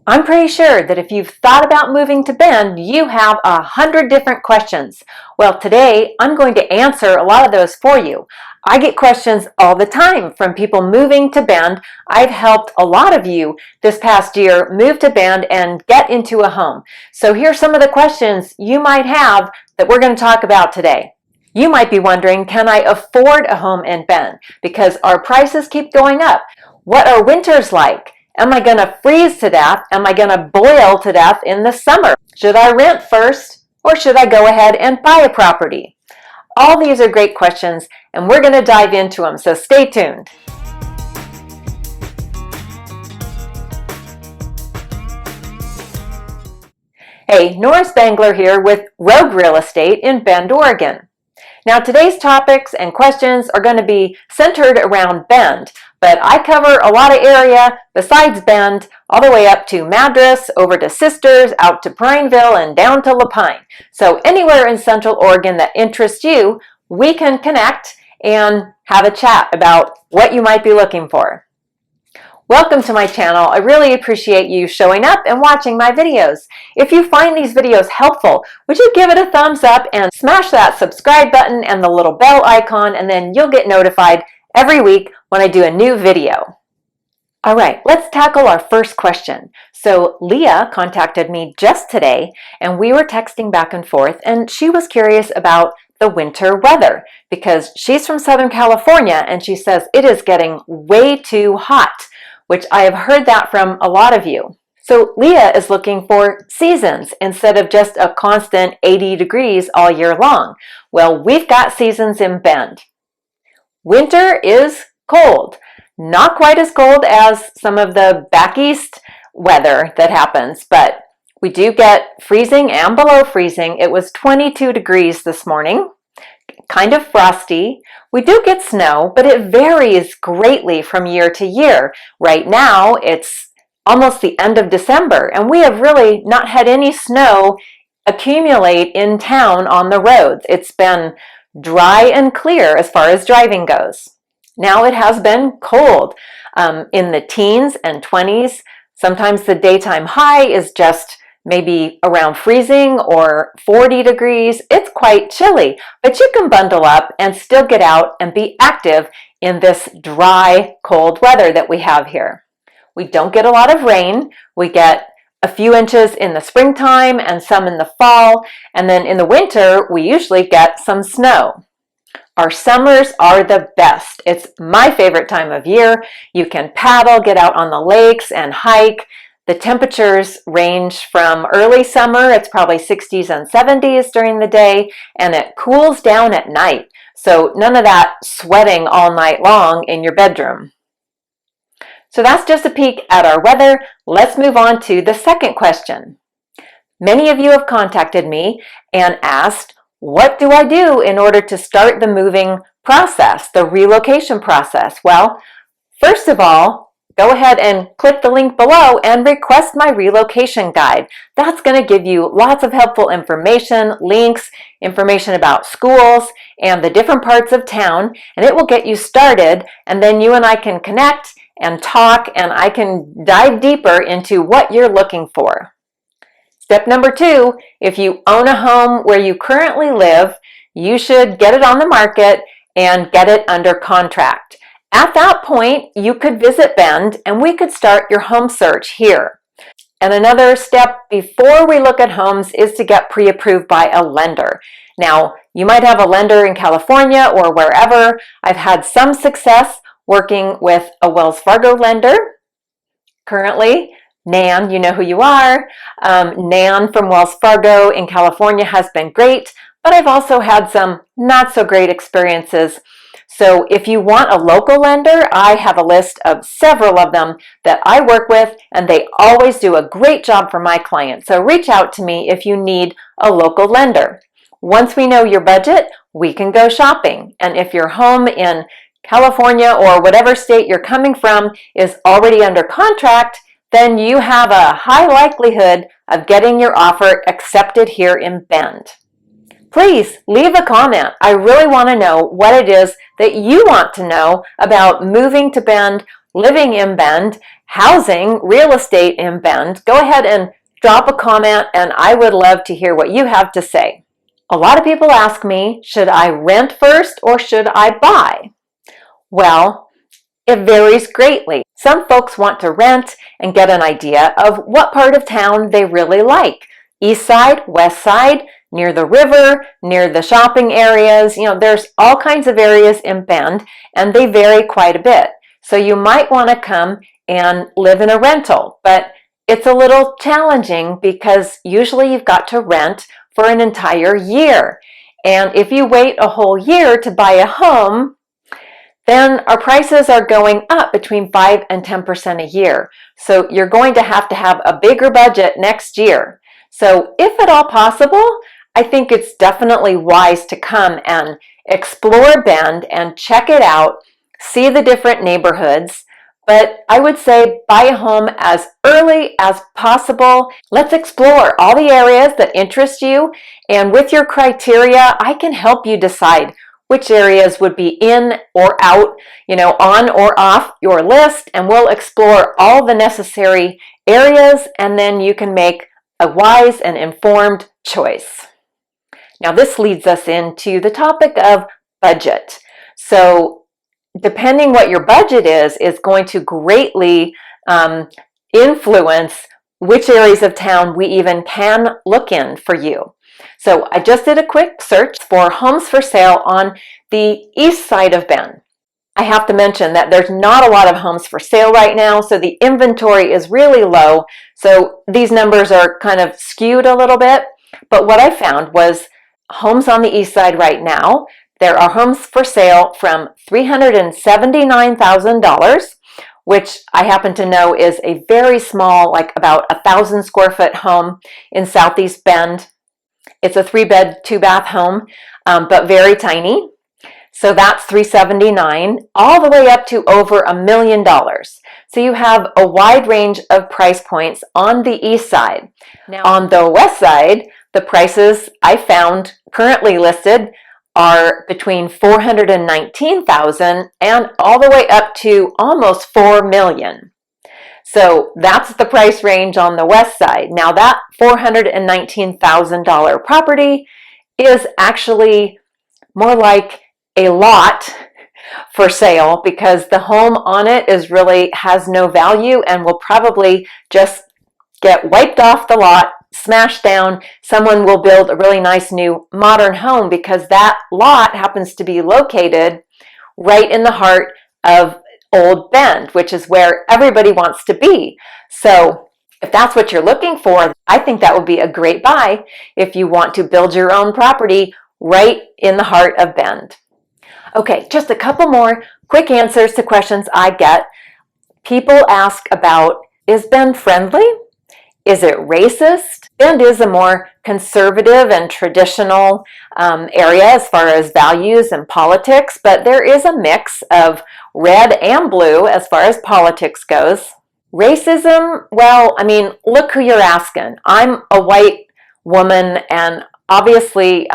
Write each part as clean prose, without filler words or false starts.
I'm pretty sure that if you've thought about moving to Bend, you have 100 different questions. Well, today I'm going to answer a lot of those for you. I get questions all the time from people moving to Bend. I've helped a lot of you this past year move to Bend and get into a home. So here's some of the questions you might have that we're going to talk about today. You might be wondering, can I afford a home in Bend? Because our prices keep going up. What are winters like? Am I going to freeze to death? Am I going to boil to death in the summer? Should I rent first, or should I go ahead and buy a property? All these are great questions, and we're going to dive into them, so stay tuned. Hey, Nora Spangler here with Rogue Real Estate in Bend, Oregon. Now, today's topics and questions are going to be centered around Bend, but I cover a lot of area besides Bend, all the way up to Madras, over to Sisters, out to Prineville, and down to Lapine. So anywhere in Central Oregon that interests you, we can connect and have a chat about what you might be looking for. Welcome to my channel. I really appreciate you showing up and watching my videos. If you find these videos helpful, would you give it a thumbs up and smash that subscribe button and the little bell icon, and then you'll get notified every week when I do a new video. All right, let's tackle our first question. So Leah contacted me just today, and we were texting back and forth, and she was curious about the winter weather because she's from Southern California, and she says it is getting way too hot, which I have heard that from a lot of you. So Leah is looking for seasons instead of just a constant 80 degrees all year long. Well, we've got seasons in Bend. Winter is cold. Not quite as cold as some of the back east weather that happens, but we do get freezing and below freezing. It was 22 degrees this morning, kind of frosty. We do get snow, but it varies greatly from year to year. Right now, it's almost the end of December, and we have really not had any snow accumulate in town on the roads. It's been dry and clear as far as driving goes. Now it has been cold in the teens and 20s. Sometimes the daytime high is just maybe around freezing or 40 degrees. It's quite chilly, but you can bundle up and still get out and be active in this dry, cold weather that we have here. We don't get a lot of rain. We get a few inches in the springtime and some in the fall, and then in the winter we usually get some snow. Our summers are the best. It's my favorite time of year. You can paddle, get out on the lakes and hike. The temperatures range from early summer, it's probably 60s and 70s during the day, and it cools down at night. So none of that sweating all night long in your bedroom. So that's just a peek at our weather. Let's move on to the second question. Many of you have contacted me and asked, what do I do in order to start the moving process, the relocation process? Well, first of all, go ahead and click the link below and request my relocation guide. That's going to give you lots of helpful information, links, information about schools and the different parts of town, and it will get you started, and then you and I can connect and talk, and I can dive deeper into what you're looking for. Step number 2, if you own a home where you currently live, you should get it on the market and get it under contract. At that point, you could visit Bend and we could start your home search here. And another step before we look at homes is to get pre-approved by a lender. Now, you might have a lender in California or wherever. I've had some success working with a Wells Fargo lender. Currently, Nan, you know who you are. Nan from Wells Fargo in California has been great, but I've also had some not so great experiences. So if you want a local lender, I have a list of several of them that I work with, and they always do a great job for my clients. So reach out to me if you need a local lender. Once we know your budget, we can go shopping. And if your home in California or whatever state you're coming from is already under contract, then you have a high likelihood of getting your offer accepted here in Bend. Please leave a comment. I really want to know what it is that you want to know about moving to Bend, living in Bend, housing, real estate in Bend, go ahead and drop a comment, and I would love to hear what you have to say. A lot of people ask me, should I rent first or should I buy? Well, it varies greatly. Some folks want to rent and get an idea of what part of town they really like. East side, west side, near the river, near the shopping areas. There's all kinds of areas in Bend, and they vary quite a bit. So you might want to come and live in a rental, but it's a little challenging because usually you've got to rent for an entire year. And if you wait a whole year to buy a home, then our prices are going up between 5 and 10% a year. So you're going to have a bigger budget next year. So if at all possible, I think it's definitely wise to come and explore Bend and check it out, see the different neighborhoods. But I would say buy a home as early as possible. Let's explore all the areas that interest you. And with your criteria, I can help you decide which areas would be in or out, on or off your list. And we'll explore all the necessary areas, and then you can make a wise and informed choice. Now, this leads us into the topic of budget. So depending what your budget is going to greatly influence which areas of town we even can look in for you. So I just did a quick search for homes for sale on the east side of Bend. I have to mention that there's not a lot of homes for sale right now, so the inventory is really low. So these numbers are kind of skewed a little bit. But what I found was homes on the east side right now. There are homes for sale from $379,000, which I happen to know is a very small, like about 1,000 square foot home in Southeast Bend. It's a 3-bed, 2-bath home, but very tiny. So that's $379,000, all the way up to over $1 million. So you have a wide range of price points on the east side. Now, on the west side, the prices I found currently listed are between $419,000 and all the way up to almost $4 million. So that's the price range on the west side. Now that $419,000 property is actually more like a lot for sale, because the home on it has no value and will probably just get wiped off the lot, smashed down. Someone will build a really nice new modern home because that lot happens to be located right in the heart of Old Bend, which is where everybody wants to be. So if that's what you're looking for, I think that would be a great buy if you want to build your own property right in the heart of Bend. Okay, just a couple more quick answers to questions I get. People ask about, is Bend friendly? Is it racist? Bend is a more conservative and traditional area as far as values and politics, but there is a mix of red and blue as far as politics goes. Racism, well, look who you're asking. I'm a white woman, and obviously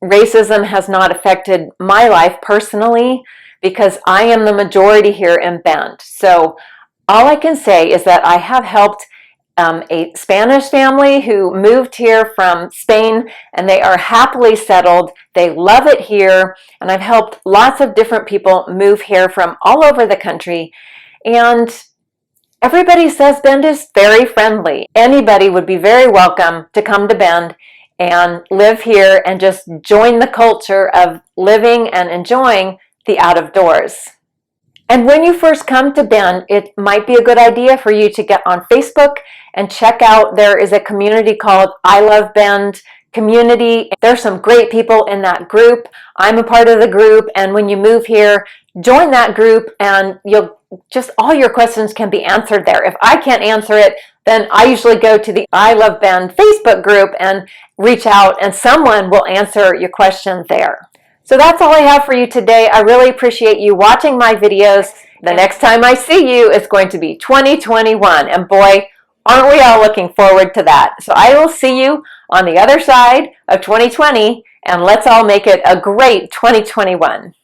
racism has not affected my life personally because I am the majority here in Bend. So all I can say is that I have helped a Spanish family who moved here from Spain, and they are happily settled. They love it here, and I've helped lots of different people move here from all over the country, and everybody says Bend is very friendly. Anybody would be very welcome to come to Bend and live here and just join the culture of living and enjoying the out of doors. And when you first come to Bend, it might be a good idea for you to get on Facebook and check out, there is a community called I Love Bend community. There's some great people in that group. I'm a part of the group, and when you move here, join that group and all your questions can be answered there. If I can't answer it, then I usually go to the I Love Bend Facebook group and reach out, and someone will answer your question there. So that's all I have for you today. I really appreciate you watching my videos. The next time I see you is going to be 2021. And boy, aren't we all looking forward to that. So I will see you on the other side of 2020, and let's all make it a great 2021.